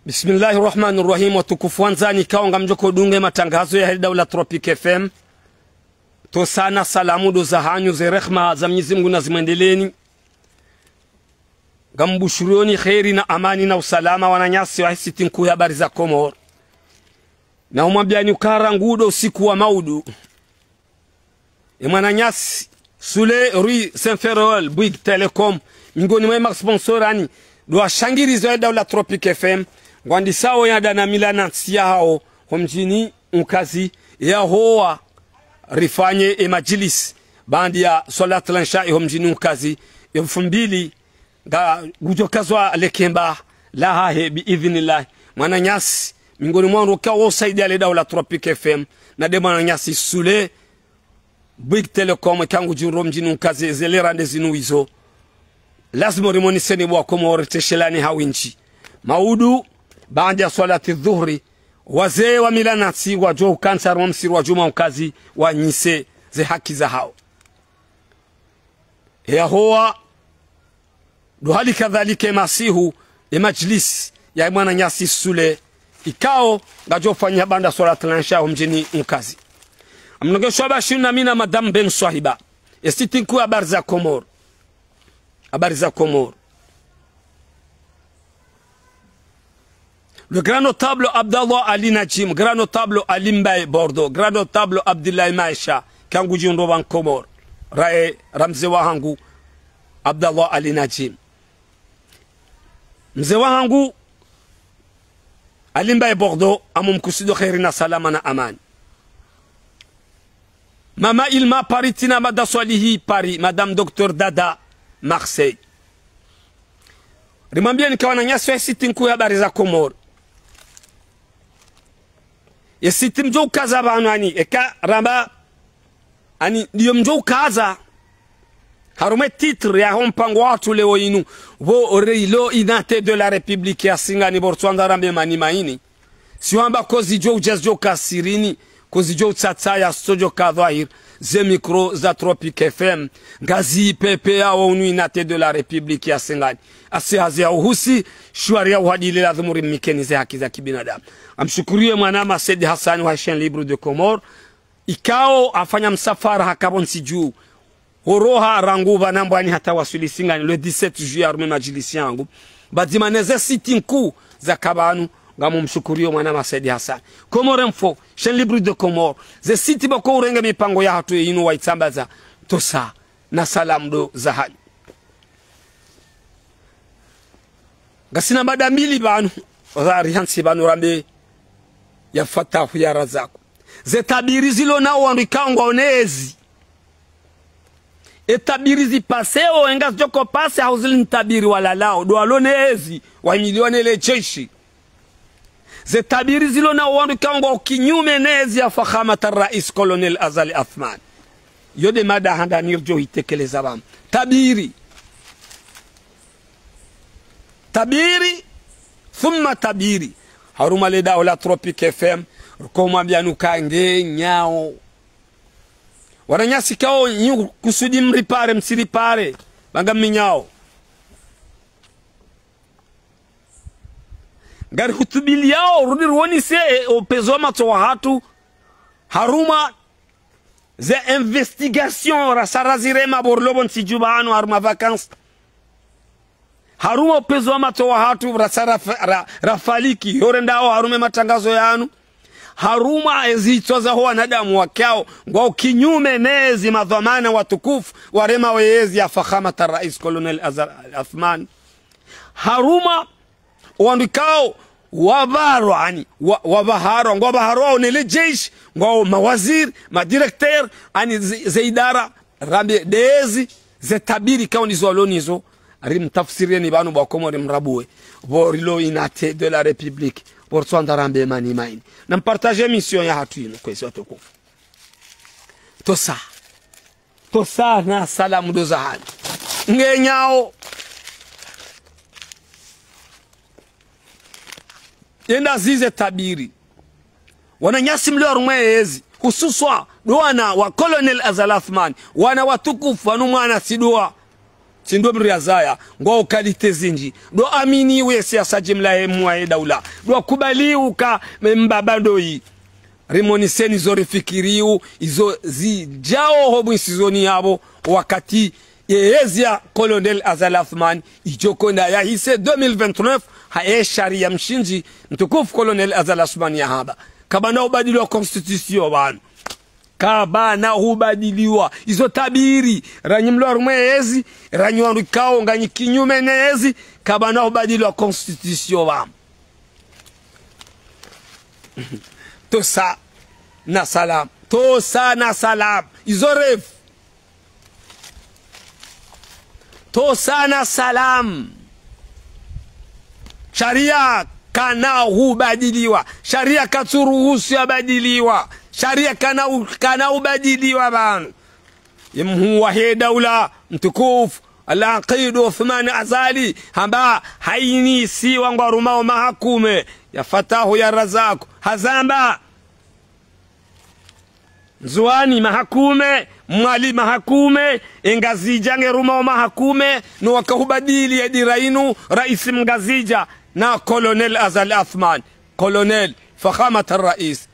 Bismillahirrahmanirrahim. Watukufu wanzani kaonga mjoko dunge matangazo ya Daula Tropic FM. To sana salamu do za hanyu ze rehma za Mwenyezi Mungu na zimwendeleni. Gambushurioni khairi na amani na usalama wananyasi wa hisiti nkuu ya habari za Komoro. Na umwambiani ukara ngudo usiku wa maudu. Mwananyasi Sule Rui Saint-Ferrol Bouygues Telecom mingoni mwa sponsorani do shangirizo ya Daula Tropic FM. Gwandi sao ya dana milana siya hao homjini unkazi ya hoa rifanye majlis bandi ya solat lansha homjini unkazi mfumbili ga gujokazwa lekemba la hahe biidhnillah mwananyasi mingoni mwa kwa usaidia le Daula Tropic FM na de mwananyasi Sule Bouygues Telecom kangu juro mjini unkazi zele rande zinuizo lazima rimoni seni bwa Komoro teshelani hawinchi maudu baada ya salati dhuhri wazee wa milanasi wajo kansar wa msiru wa juma ukazi wa nyise ze haki za hao ya hoa duhali kadhalika masihu majlis ya mwananyasi Sule ikao gajo fanya banda salati lansha mjini mkazi amnogesho bashina mina madam Ben Swahiba estitinku habari za Komoro Le grand notable Abdallah Ali Najim, grand notable Ali Mbaye Bordeaux, grand notable Abdullah Maisha, kangu jindo ban Komoro, rae ramze wahangu Abdallah Ali Najim. Mze wahangu Ali Mbaye Bordeaux, amumkusido khairi na salama na amani. Mama Ilma Paritina Madaswalihi Paris, Madame Dr Dada Marseille. Rimambia nikawana nyasi wa sitinku ya habari za Komoro. Yesiti mjou kaza banu ani eka ramba ani ndiyo mjou kaza harume titre ya hompango watu leo inu vo reilo inate de la République ya singani bortswanda rambe mani maini siwamba kozi jo jazjo kasirini kozi jo tsatsa ya sojo kadhahir ze micro za Tropic FM ngazi pepe ya onu inate de la République ya singani asi hazia uhusi shwari ya uhadili la dhumuri mikeni ze haki za kibinadamu. Amshukurie mwanama Said Hassan wa Chaîne Libre de Comore ikao afanya msafara hakabon siju horoha ranguva nambwani hata wasuli singani le 17 juillet arume majlisi yangu badimaneze siti nku za kabanu ngamu mshukurie mwanama Said Hassan Comore Info Chaîne Libre de Comore ze siti bako urenge mipango ya hatu inu waitambaza tosa na salamdo za hali gasina madamili banu wazari hansi banu rambe ya fatahu ya razako zetabiri zilo na wanrikango onezi etabiri paseo engas joko pase hauzili ntabiri wala lao do alonezi wa milioni le jeshi zetabiri zilo na wanrikango kinyume nezi ya fakhamata rais Colonel Azali Athman yode mada handa nirjo hitekeleza bam tabiri thumma tabiri haruma le Daula Tropic FM koma bianu kange nyao waranyasi kao nyu kusudi mripare msiripare banga minyao gari hutubili yao rudi ruoni se opezoma to hatu haruma ze investigation rasarazire maborlobon sijubano haruma vacances haruma pezo amato wa hatu rasara rafaliki yorendao harume matangazo yanu haruma ezitoza ho wanadamu wakao ngao kinyume nezi madhamana watukufu warema wezi ya fakhamata rais Colonel Azali Athman haruma wandikao wabaro ani wabaharo ngao baharo nele jeshi ngao mawazir madirekteur ani zeidara rambe dezi zetabiri kao nizo alonizo rim tafsiri ni banu ba Komoro mrabue borilo inate de la République pour swanda rambe mani maini na partager mission ya hatu ino kwesi watukufu tosa na salamu do za hali ngenyao yenda zize tabiri wananyasi mlio rumwezi hususwa doana wa Colonel Azali Athman wana watukufu wanu mwana sidua sindo mriazaya ngo kalite zinji do amini we siasa jimla hemwa daula do kubali uka mbabandoi rimoniseni zorifikiriu izo zijao hobu isizoni yabo wakati yezia Colonel Azali Athmani ijokonda ya hise 2029 hae sharia mshinji mtukufu Colonel Azali Athmani ya haba kabana ubadiliwa constitution bana kabana ubadiliwa izo tabiri ranyimlo rumwezi ranywandu kao nganyi kinyume nezi kabana ubadiliwa constitution bana tosa na salam tosa na salam izo refu tosa na salam sharia kana hubadiliwa sharia katuruhusu yabadiliwa sharia kana hubadiliwa bana yemhuwa he daula mtukufu al-Aqid Uthman Azali hamba haini si wangarumao mahakume ya Fatahu ya Razako hazamba Nzuani mahakume mwali mahakume engazija ngerumao mahakume no wakahubadili ya dirainu rais mgazija na Colonel Azali Athmani Colonel fakhamat rais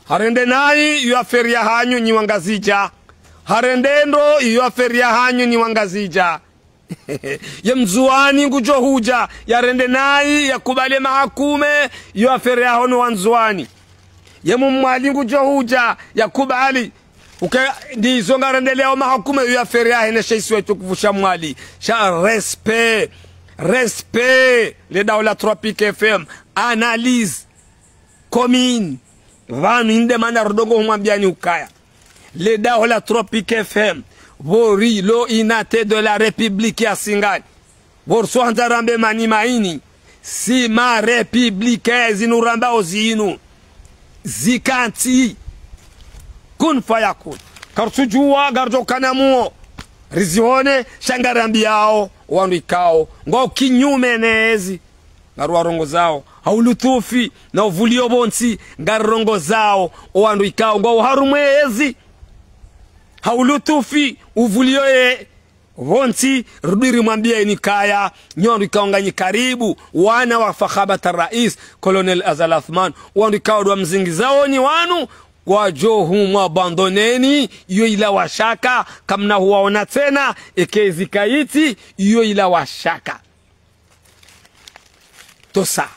harende nai yu aferia hanyu ni wangazija harendendo yu aferia hanyu ni wangazija ya mzuani ngujo huja ya rende nai ya kubale mahakume yu aferia hono wanzuani ya mwali ngujo huja ya kubali di zonga rendelea mahakume yu aferia hene shaisi wetu kufusha mwali sha respect le daula Tropique FM analyse commune vanu inde mana rodongo humambiani ukaya le daula Tropique FM vori lo inate de la République ya Singani vor sohanzarambe mani maini si ma République zinuramba ozinu zikanti kun fayakun karsujua garjo kanamuo rizione shangarambi yao wanduikao ngo kinyume nezi ngaruarongo zao haulutufi na uvulio bonsi ngarongo zao wanduikao ngo harumwezi haulutufi uvulio bonsi rudiri mwambia nikaya nyondo nganyi karibu wana wa fakhabata rais Colonel Azali Athmani wanduikao do mzingi zao ni wanu kwa johu mwabandoneni iyo ila washaka kamna huwaona tena ekezi kaiti iyo ila washaka tosa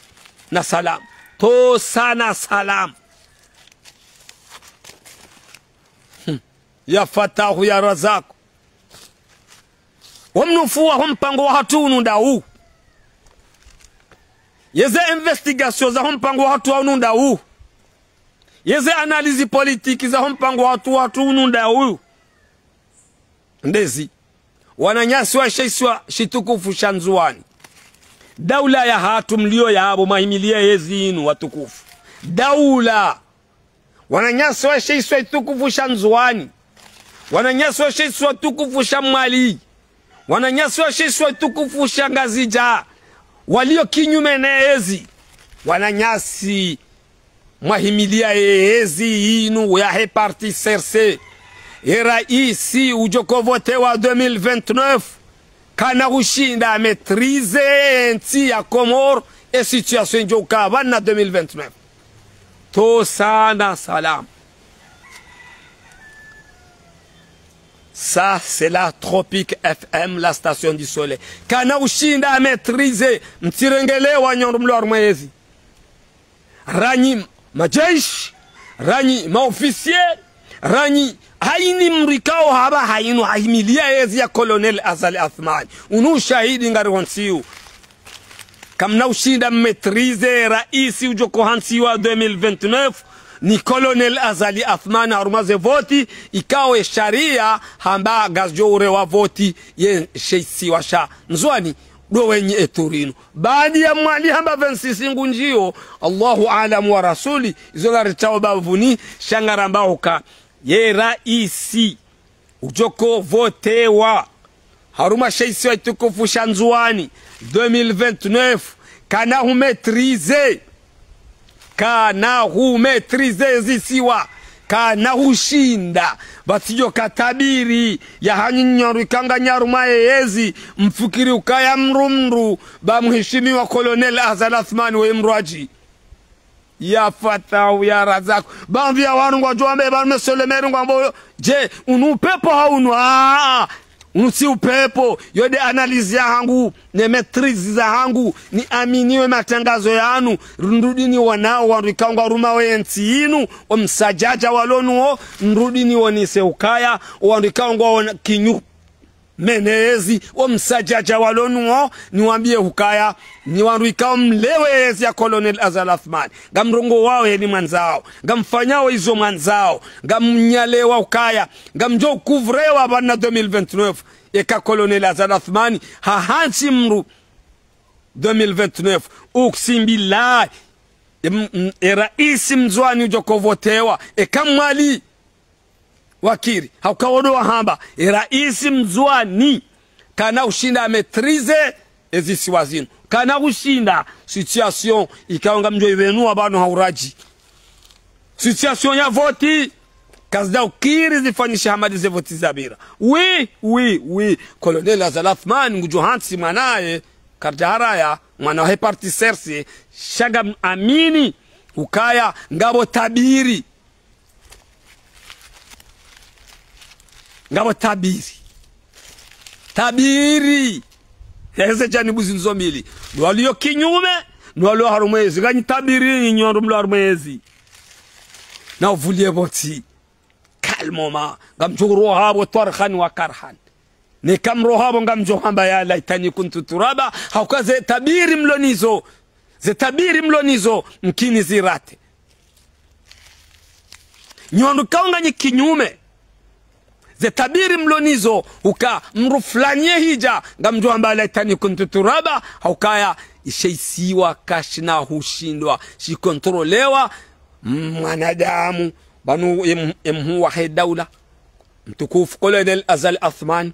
na salam tosa na salam ya Fatahu ya Razako wamnufuwa humpango wa hatunu ndau yeze investigation za humpango wa hatu haununda huu yeze analizi politiki za humpango watu ununda huyu ndezi wananyasi wa shaiswa shitukufu shanzuani daula ya hatu mlio ya habu mahimilia yezinu watukufu daula wananyasi wa shaiswa shitukufu shanzuani wananyasi wa shaiswa tukufu shamali wananyasi wa shaiswa tukufu shangazija walio kinyume na ezi wananyasi mahimilia ezi inu ya heparti serse era isi ujoko vote wa 2029 kana ushinda maîtriser nti ya Comore et situation njoka wana 2029 to sana salam. Ça, c'est la Tropique FM, la station du soleil. Kana ushinda a maîtriser mtirengele wa nyorumlo armezi. Ranyi majeshi, ranyi maofisier, ranyi haini mrikao haba hainu haimilia ezi ya Colonel Azali Athmani. Unu shahidi ngari wansiu. Kamna ushinda maîtriser raisi ujoko hansiwa 2029. Ni Colonel Azali Athmani harumaze voti ikawe sharia hamba gazjore wa voti ye sheisi washa nzwani do wenye eturino baadi ya mwali hamba 26 ngunjio Allahu alamu wa rasuli izola ritao bavuni shangaramba huka ye raisi ujoko vote wa haruma sheisi wa tukufu shanzuani 2029 kana humetrize kana humetrize zisiwa kana hushinda batijo katabiri ya hanyinyoru ikanga nyaruma yezi mfikiri ukaya mrumru ba mheshimiwa Colonel Azal Athmani we mraji ya Fatahu ya Razak bambi ya wanu ngwa jwambe ba mesolemeri ngwa mboyo je unu pepo haunu unusi upepo yode analizi ya hangu ne metrizi za hangu ni aminiwe matangazo yanu nrudini wanao wanrikangwa ruma wenti inu msajaja walonuo nrudini wanise ukaya wanrikangwa kinyu menezi msajaja walonuo niwambie ukaya ni wanrikao mlewezi ya Colonel Azal Athmani gamrongo wao ni manzao gamfanyao hizo manzao gamnyalewa ukaya gamjo kuvrewa bana 2029 eka Colonel Azal Athmani hahansi mru 2029 uksimbilai raisi mzwani ujokovotewa eka mwali wakiri haukawodo wahamba raisi mzwani kana ushinda metrize ezisi wazinu kana ushinda situation ikaonga mjo ivenu abanu hauraji situation ya voti kazda ukiri zifanyisha hamadi ze voti zabira oui Colonel Azal Athmani ngujo hansi manaye karjaharaya mwana he parti serse shaga amini ukaya ngabo tabiri tabiri heze jani buzi nzomili nwaliyo kinyume nwaliyo harumwezi ganyi tabiri nyondo mlo harumwezi na uvulie boti kalmoma gamjuro habo tarhan wa karhan ni kamro habo gamjo hamba ya laitani kuntu turaba haukaze tabiri mlonizo mkini zirate nyondo kaunga nyi kinyume ze tabiri mlonizo uka mruflanie hija gamjo hamba laitani kuntu turaba haukaya ishaisiwa kashina hushindwa shikontrolewa mwanadamu banu emhuwa he daula mtukufu Colonel Azal Athmani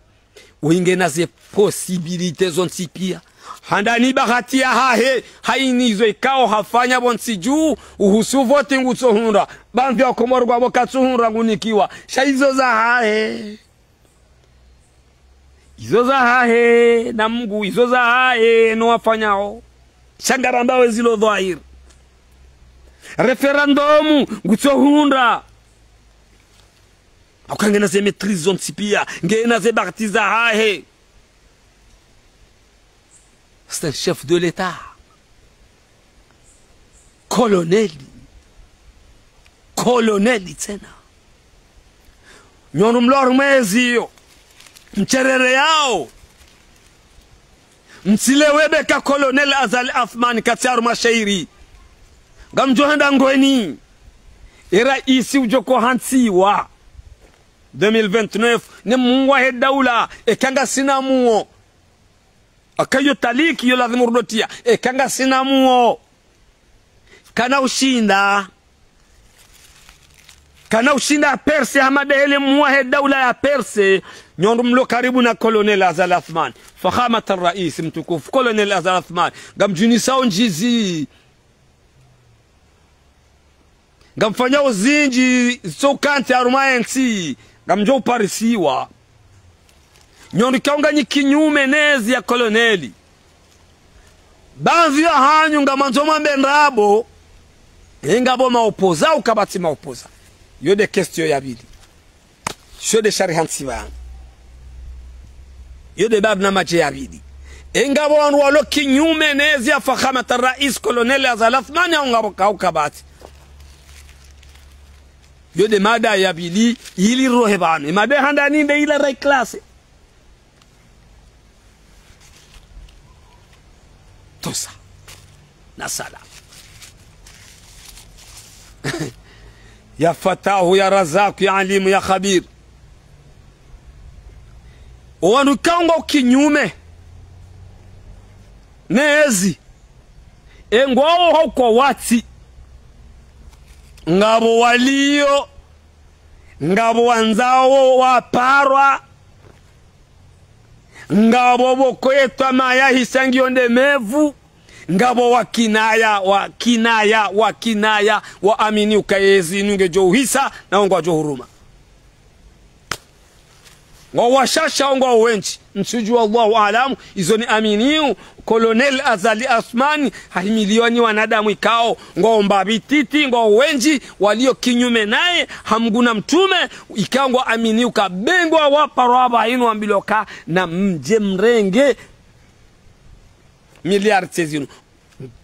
uingena ze posibilite zonsi pia handani bahati ya hahe hainizo ikao hafanya bonsi juu uhusu vote ngutsohunda bambi akomorwa bokatsuhunda ngunikiwa shaizo za hahe izo za hahe na Mungu izo za hahe no wafanyao shangaramba wezilo dhahir referendumu ngutsohunda akangena ze maîtrise zonsi pia ngena ze bartiza hahe. C'est un chef de l'État. Colonel tena. Nyono mlor mwezi yo. Mcherere yao. Msilewebe ka Colonel Azal Athmani katiaru mashairi. Gamjohenda ngweni. Era isi ujoko hansiwa. 2029 ne muwa he daula ekanga sinamuo. Akayo taliki yo lazima urudotia kanga sinamuo kana ushinda Perse hamadele muwahe daula ya Perse nyondo mlo karibu na Colonel Azal Athmani fakhamat rais mtukufu Colonel Azal Athmani gamjunisa onjizi gamfanya uzinji sokante arumayensi gamjo uparisiwa nyondo kaunga nyikinyume nezi ya koloneli banzi ya hanyu nga manzoma mbendrabo ngabo maopoza ukabati maopoza yode kestio ya bili shode sharihansi bangu yode babna mache ya bili ngabo walo kinyume nezi ya fakhamat rais Colonel Azal Athmani ngabo kaukabati yode mada ya bili ili rohebane mada handani nde ila rai klase tosa na salam ya Fatahu ya Razak ya Alimu ya Khabir wanukaunga kinyume nezi engwao hauko wati ngabo walio ngabo wanzao waparwa ngabo boko yetwa maya hisangio ndemevu ngabo wakinaya wa amini ukayezi nunge jo uhisa na ngwa jo huruma wawashasha ngwa wenchi nsuju Allahu alamu izo ni aminiu Colonel Azali Asmani hahimilioni wanadamu ikao ngomba bititi ngwa wenji walio kinyume naye hamguna mtume ikao ngwa aminiu kabengwa waparwaba inu ambiloka na mje mrenge miliari tezinu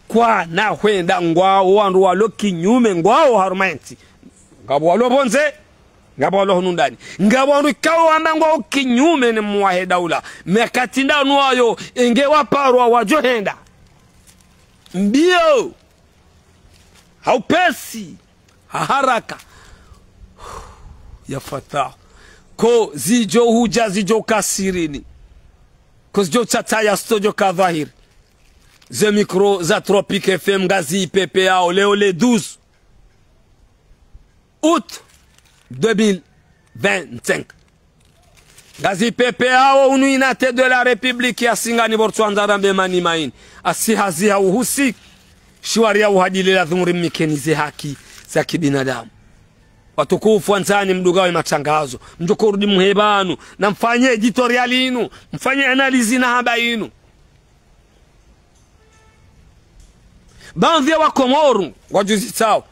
kwa na huenda ngwao wandu walo kinyume ngwao harumenti ngabo walo bonze ngabo walo hunundani ngabo wandu ikawo amba ngwao kinyume ni mwahe daula mekatinda nuwayo inge waparwa wajohenda mbio haupesi haraka ya fata ko zijo huja zijo kasirini ko zijo chataya stojo kadhahiri ze micro za Tropique FM Gazi PPA leo le 12 août 2025 Gazi PPA unu inate de la République ya Singani Botswana mani maini asihazi ya uhusi shwari ya uhadili la dhumuri mikenize haki za kibinadamu watukufu wanzani mdugawe matangazo mjokorudi muhebanu na mfanye editorial inu mfanye analizi na haba inu Bandhi wa Komoru wajuzi sao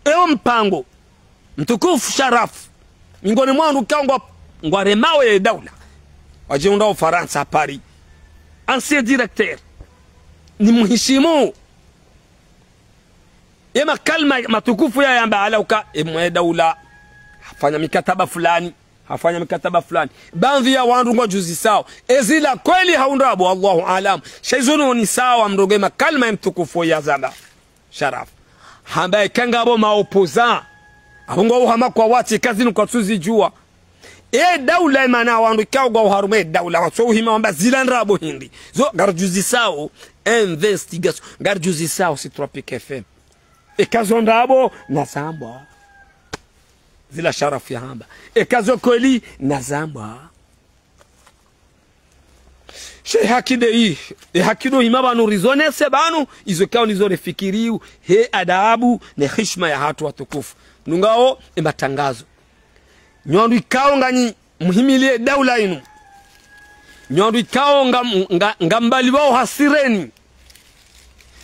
eo mpango mtukufu Sharafu mingoni mwandu kangwa ngwaremawe daula wajiunda Ufaransa Paris ancien directeur ni muhishimu yema kalma matukufu ya yamba alauka mwe daula hafanya mikataba fulani bandhi ya wandu ngwa juzi sao ezila kweli haundabu Allahu alam shaizunu ni sawa mroge makalma mtukufu ya zamba Sharaf hambaye kangabo maopoza abungo uhama kwa wati kazi kwa tuzi jua daula mana wandu kao gwa harume daula waso hima wamba zilandrabo hindi zo garjuzi sao investigation garjuzi sao si Tropique FM kazondabo na samba zila Sharafu ya hamba kazo kweli na zamba Sheikh hakide hakido himaba nurizone sebanu izo kao nizone fikiriu he adabu ne heshima ya hatu watukufu nungao matangazo nyondu ikao ngani muhimilie daula inu nyondu ikao ngambali wao hasireni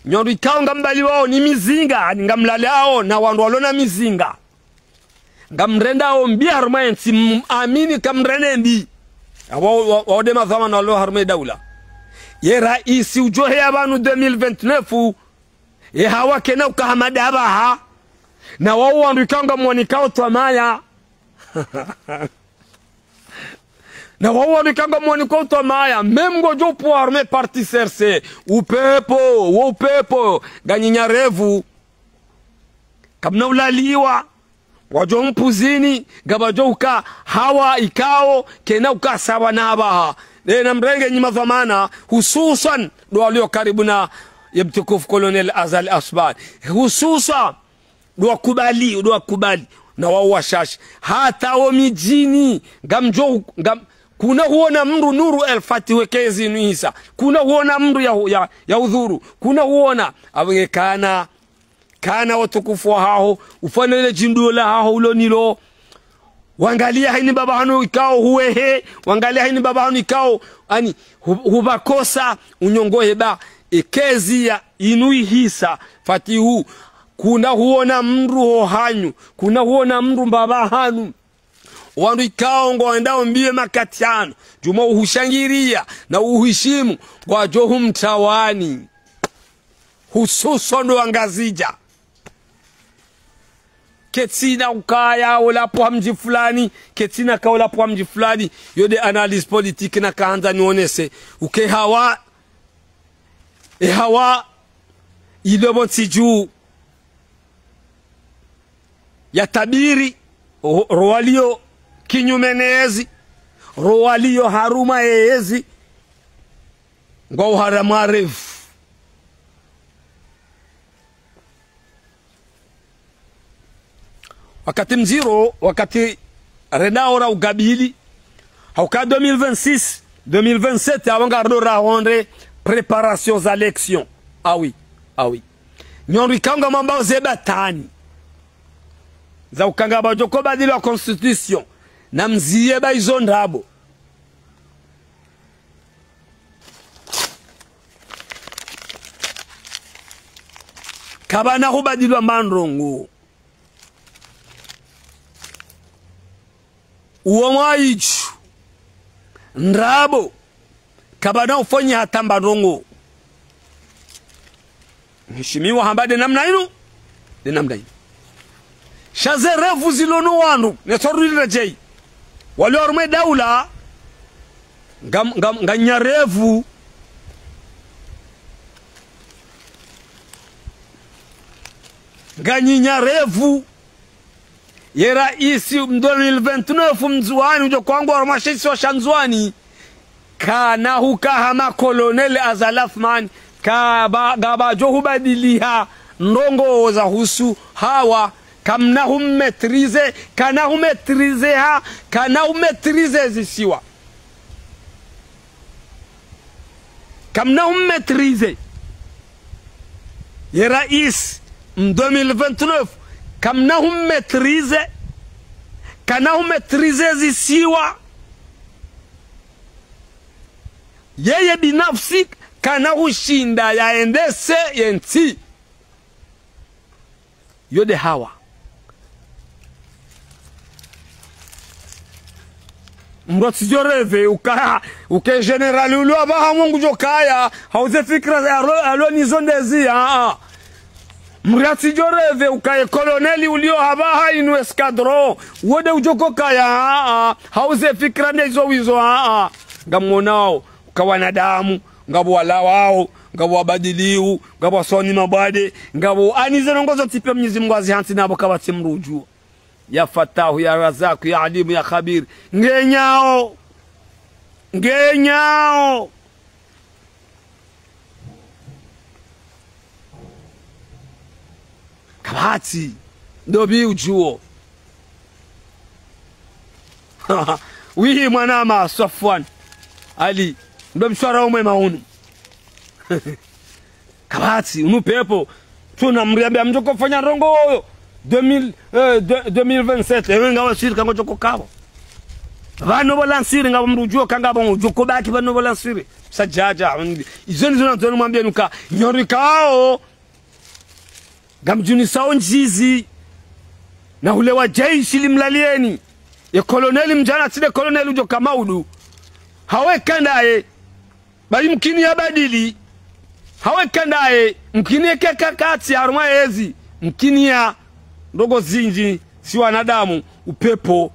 nyondu ikao ngambali wao ni mizinga ngamlalao na wandu walona mizinga ngamrenda o mbi harmayensi amini kamrene mbi wode mazama na lo harme daula ye raisi ujohe abantu 2029 ye hawa kena ukahamada abaha na wao wandikanga mwanikao twamaya na wao wandikanga mwanikao twamaya memgo jopo arme parti serse upepo ganyinyarevu kamna ulaliwa wajo mpuzini gabajo uka hawa ikao kena uka sawa na abaha na mrenge nyima dhamana hususan do walio karibu na mtukufu Colonel Azali Asmani hususan do kubali na wao washashi hata o mijini kuna huona mru nuru elfati wekezi nuisa kuna huona mru ya udhuru kuna huona awengekana kana watukufu hao ufanele jindula hao ulonilo wangalia haini baba hanu ikao huwehe wangalia haini baba hanu ikao ani hubakosa unyongohe ba ekezi ya inui hisa fatihu kuna huona mru hohanyu kuna huona mru baba hanu wandu ikao ngoendao mbie makatiano juma uhushangiria na uhishimu kwa johu mtawani hususo ndo angazija ketina ukaya ulapo hamji fulani ketina ka ulapo hamji fulani yode analyse politique na kaanza nionese uke hawa ilobo tiju ya tabiri roalio kinyumenezi roalio haruma eezi ngao haramarefu wakati mziro wakati renaora ugabili hauka 2026 2027 avant garder rendre préparations à l'élection ah oui awi nyonri kanga mambao zeba tani za ukanga bajoko badili wa constitution na mziye ba izo ndabo kabana hubadili wa mandrongo uomwa ichu ndabo kabana ufanya hatamba ndrongo Mheshimiwa hambade namna ino de namna ino shaze refu zilono wanu netorudi rejei wali warume daula nganya refu ganyinya refu ye raisi 2029 mzuani ujo kwangu warumashisi wa shanzuani kana huka hama kolonel Azalathman gaba johu badiliha ndongo za husu hawa kamna humetrize kana humetrize ha kana humetrize zisiwa kamna humetrize ye rais 2029 kamna humetrize kana humetrize zisiwa yeye binafsi kana hushinda yaendese yenti yode hawa mroti joreve uke generali ulo abaha mungu jokaya hauze fikra alo nizondezi mrati joreve ukaye koloneli ulio habaha inu eskadro wode ujoko kaya hauze fikra nezo wizo ngamonao kawanadamu ngabo wala wao ngabo wabadiliu ngabo soni mabade ngabo anize nongozo tipe Mwenyezi Mungu azihanti nabo kabati mruju ya Fatahu ya Razaku ya Alimu ya Khabir ngenyao kabati ndobi ujuo wihi mwanama Safwan Ali ndo mshwara umwe maunu kabati unupepo tunamriambia mjoko fanya rongo 2027 ewe ngawa shirika ngojoko kabo vano bolansiri ngabo mrujuo kangabo ngojoko baki vano bolansiri sajaja izoni zona ntono mwambia nuka nyorikao gamjuni sao njizi na ule wa jeshi limlalieni ya koloneli mjana tide koloneli ujo kamaudu haweka ndaye bali mkini ya badili haweka ndaye mkini ya kakati ya aruma ezi mkini ya ndogo zinji si wanadamu upepo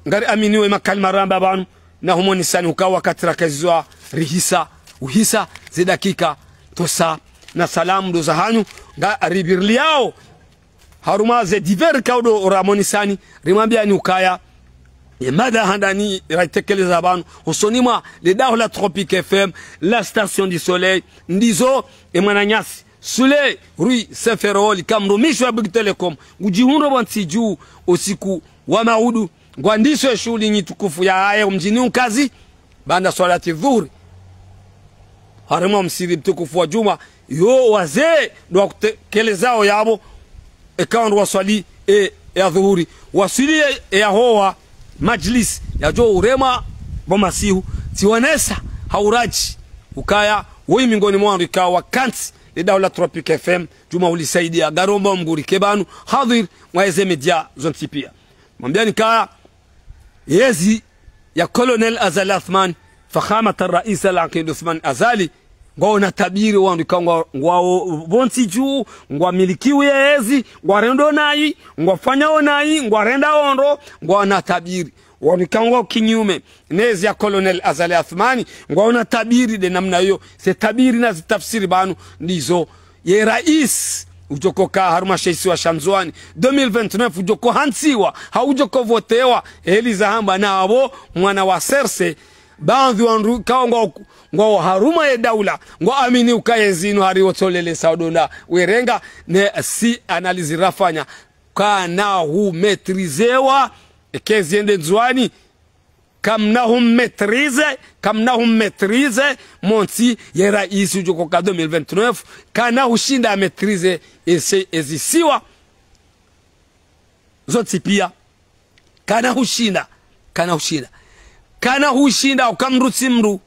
ngari aminiwe makalima ramba banu na humoni sani ukawa katira kazizwa rihisa uhisa zidakika tosa na salamu do zahanyu nga ribirli yao haruma ze diver kaudo ramoni sani rimambia ni ukaya mada handani raitekeleza banu usonima le Daula Tropique FM la station du soleil ndizo emwananyasi sule rui seferoli kamrumisho ya Big Telecom ujihundo bantiju usiku wa maudu ngwandisho shuli nyitukufu ya haya mjini unkazi banda swalati dhuhuri harima msiri mtukufu wa juma yo wazee do kutekelezao yabo ekawa waswali ya dhuhuri wasili ya hoa majlis ya jo urema bomasihu tiwanesa hauraji ukaya woi mingoni mwa rika wakanti le Daula Tropique FM juma ulisaidia garomba mguri kebanu hadhir mwaeze media zontipia mwambiani kaya yezi ya Colonel Azalathman fakhamat ar-rais al-Aqid Uthman Azali ngona tabiri wandu ngwao bonti juu ngwa milikiwe yezi ngwarendo nayi ngwafanya onayi ngwarenda ondo ngwana tabiri wandu kinyume nezi ya Colonel Azali Athmani ngwana tabiri de namna hiyo se tabiri na zitafsiri banu ndizo ye rais ujokoka haruma sheisi wa Shamzwani 2029 ujoko hansiwa haujoko votewa Eliza hamba na abo mwana wa Serse baadhi wandu kawa ngwa haruma ya daula ngwa amini ukayezinu hari wotolele saudona werenga ne si analizi rafanya kana hu metrizewa ekezi ende nzuani kamnahum maîtrise monti ya rais ujuko ka 2029 kana hushinda maîtrise ezisiwa zote pia kana hushinda ukamruti mru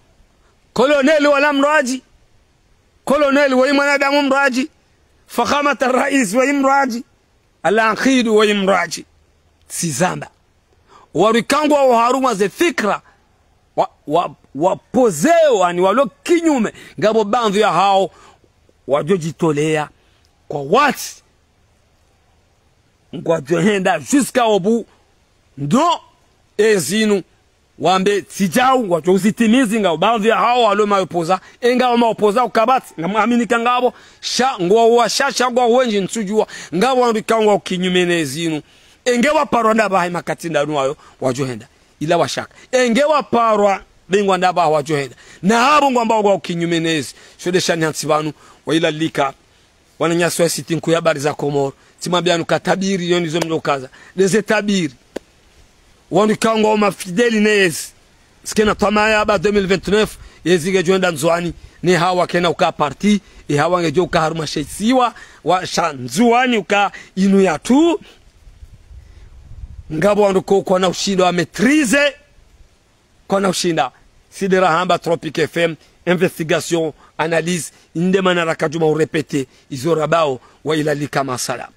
koloneli wala mraji koloneli wa mwanadamu mraji fakhamat الرئيس wa mraji al-aqid wa mraji sizamba warikangwa wa haruma ze fikra wapozeo ani walo kinyume ngabo bandhu ya hao wajojitolea kwa watu ngwajohenda jusqu'à obu ndo ezinu wambe sijau wajozitimizi ngabo bandhu ya hao walo maopoza engao maopoza ukabati ngamwamini kangabo sha ngwa shasha ngwa wenji nsujua ngabo warikangwa kinyume nezinu engewa parwa ndaba makatinda nuwayo wajohenda ila washaka engewa parwa bingwa ndaba wajohenda na habo ngwamba kwa kinyumenezi shodesha nyansi banu wa ila lika wananyaswa sitinku ya habari za Komoro timambianu katabiri yoni zo mjokaza deze tabiri wanikangwa mafideli nezi skena tamaya ba 2029 yezige joenda nzwani ni hawa kena uka parti hawa ngejo uka haruma shesiwa wa shanzwani uka inu ya tu ngabo wanduko kwa na ushinda wa maîtrise kwa na ushinda sidera hamba Tropic FM investigation analyse indemana rakajuma urepete izorabao wa ila lika masala.